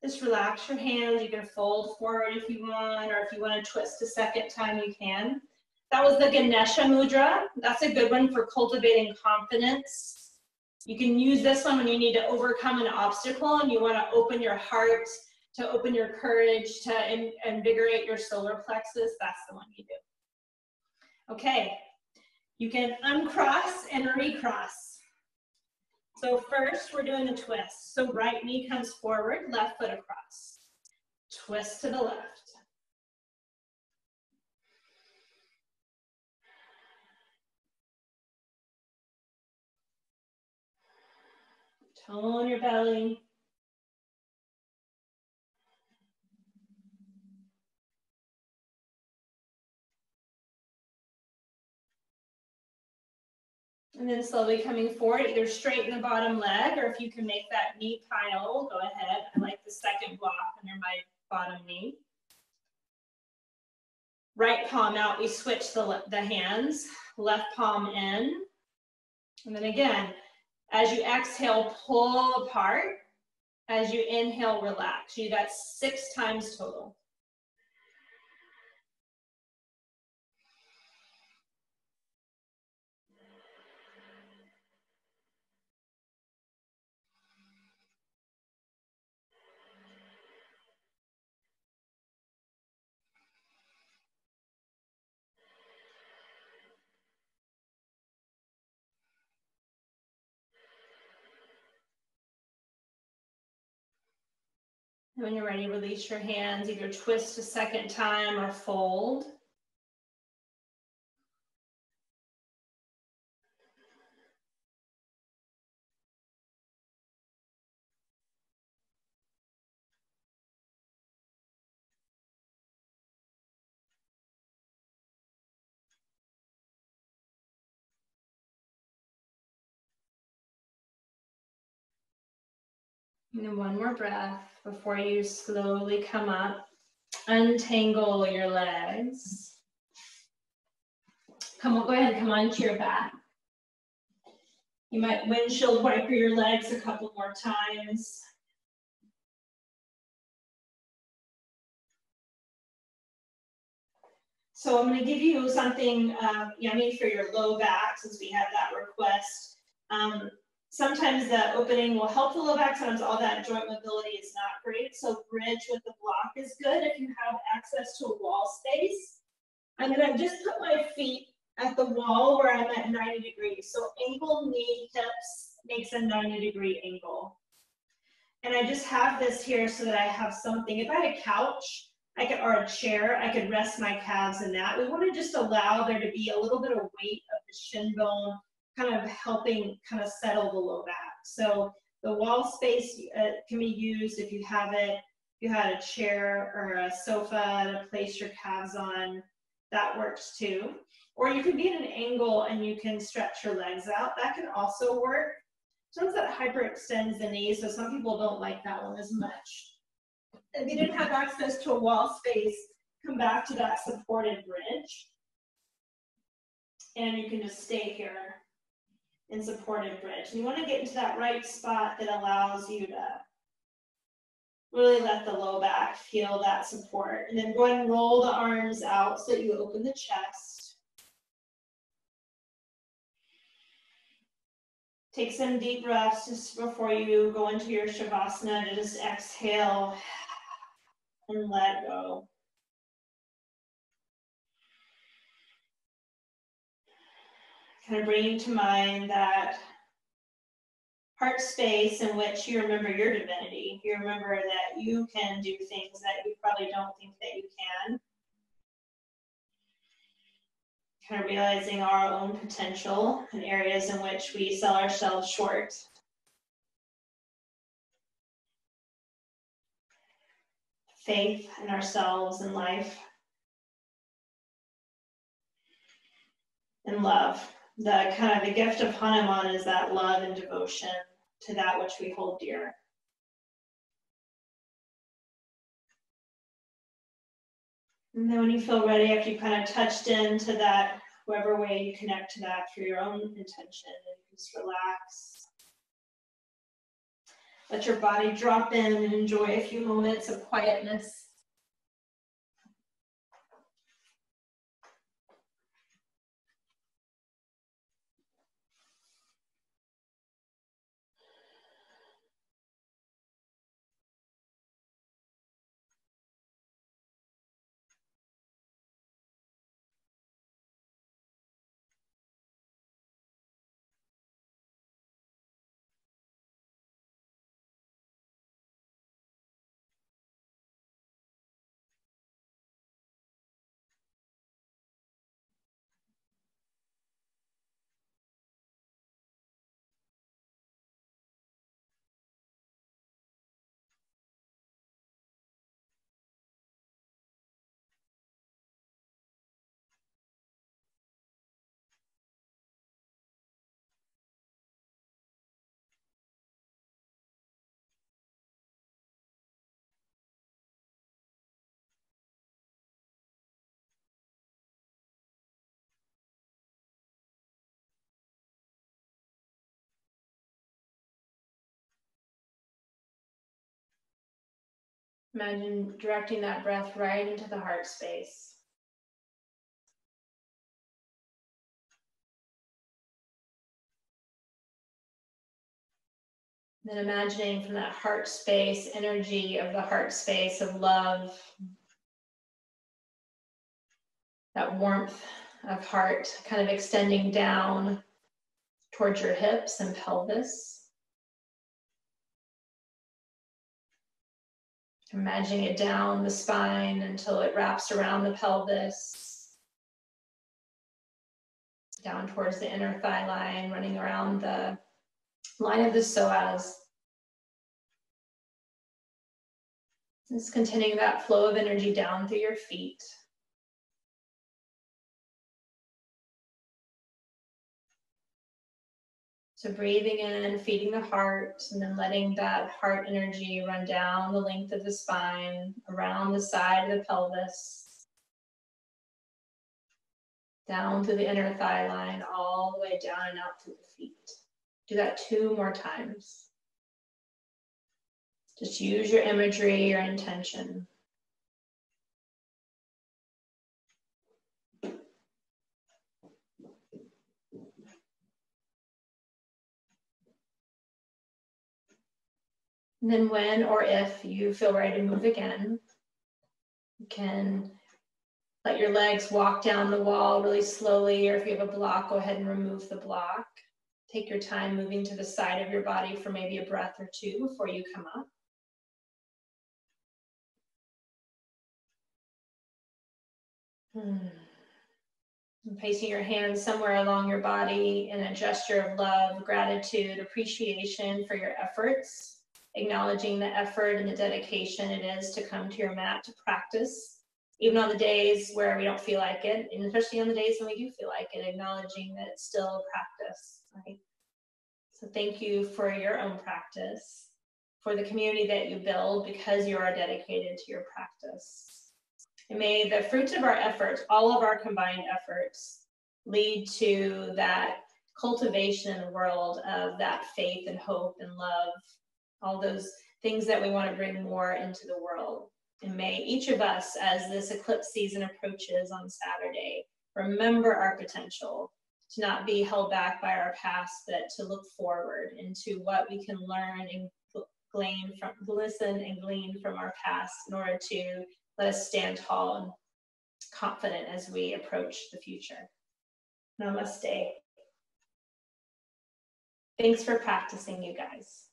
Just relax your hands. You can fold forward if you want, or if you want to twist a second time, you can. That was the Ganesha Mudra. That's a good one for cultivating confidence. You can use this one when you need to overcome an obstacle and you want to open your heart, to open your courage, to invigorate your solar plexus. That's the one you do. Okay, you can uncross and recross. So first, we're doing a twist. So right knee comes forward, left foot across. Twist to the left. Tone your belly. And then slowly coming forward, either straighten the bottom leg, or if you can make that knee pile, go ahead. I like the second block under my bottom knee. Right palm out, we switch the hands, left palm in. And then again, as you exhale, pull apart. As you inhale, relax. You do that 6 times total. And when you're ready, release your hands, either twist a second time or fold. And then one more breath before you slowly come up. Untangle your legs. Go ahead and come onto your back. You might windshield wiper your legs a couple more times. So I'm going to give you something yummy for your low back, since we had that request. Sometimes the opening will help the low back. Sometimes all that joint mobility is not great. So bridge with the block is good if you have access to a wall space. I'm going to just put my feet at the wall where I'm at 90 degrees. So ankle, knee, hips makes a 90-degree angle. And I just have this here so that I have something. If I had a couch or a chair, I could rest my calves in that. We want to just allow there to be a little bit of weight of the shin bone, kind of helping kind of settle the low back. So the wall space can be used if you have it. If you had a chair or a sofa to place your calves on, that works too. Or you can be at an angle and you can stretch your legs out. That can also work. Sometimes that hyperextends the knees, so some people don't like that one as much. If you didn't have access to a wall space, come back to that supported bridge. And you can just stay here in supported bridge. And you want to get into that right spot that allows you to really let the low back feel that support. And then go ahead and roll the arms out so that you open the chest. Take some deep breaths just before you go into your Shavasana to just exhale and let go. Kind of bringing to mind that heart space in which you remember your divinity. You remember that you can do things that you probably don't think that you can. Kind of realizing our own potential and areas in which we sell ourselves short. Faith in ourselves and life. And love. The gift of Hanuman is that love and devotion to that which we hold dear. And then when you feel ready, after you kind of touched into that, whatever way you connect to that through your own intention, and you can just relax. Let your body drop in and enjoy a few moments of quietness. Imagine directing that breath right into the heart space. Then imagining from that heart space, energy of the heart space of love, that warmth of heart kind of extending down towards your hips and pelvis. Imagining it down the spine until it wraps around the pelvis, down towards the inner thigh line, running around the line of the psoas. Just continuing that flow of energy down through your feet. So breathing in, feeding the heart, and then letting that heart energy run down the length of the spine, around the side of the pelvis, down through the inner thigh line, all the way down and out through the feet. Do that 2 more times. Just use your imagery, your intention. And then when or if you feel ready to move again, you can let your legs walk down the wall really slowly, or if you have a block, go ahead and remove the block. Take your time moving to the side of your body for maybe a breath or 2 before you come up. And placing your hands somewhere along your body in a gesture of love, gratitude, appreciation for your efforts. Acknowledging the effort and the dedication it is to come to your mat to practice, even on the days where we don't feel like it, and especially on the days when we do feel like it, acknowledging that it's still a practice, right? So thank you for your own practice, for the community that you build because you are dedicated to your practice. And may the fruits of our efforts, all of our combined efforts, lead to that cultivation in the world of that faith and hope and love, all those things that we want to bring more into the world. And may each of us, as this eclipse season approaches on Saturday, remember our potential, to not be held back by our past, but to look forward into what we can learn and listen and glean from our past in order to let us stand tall and confident as we approach the future. Namaste. Thanks for practicing, you guys.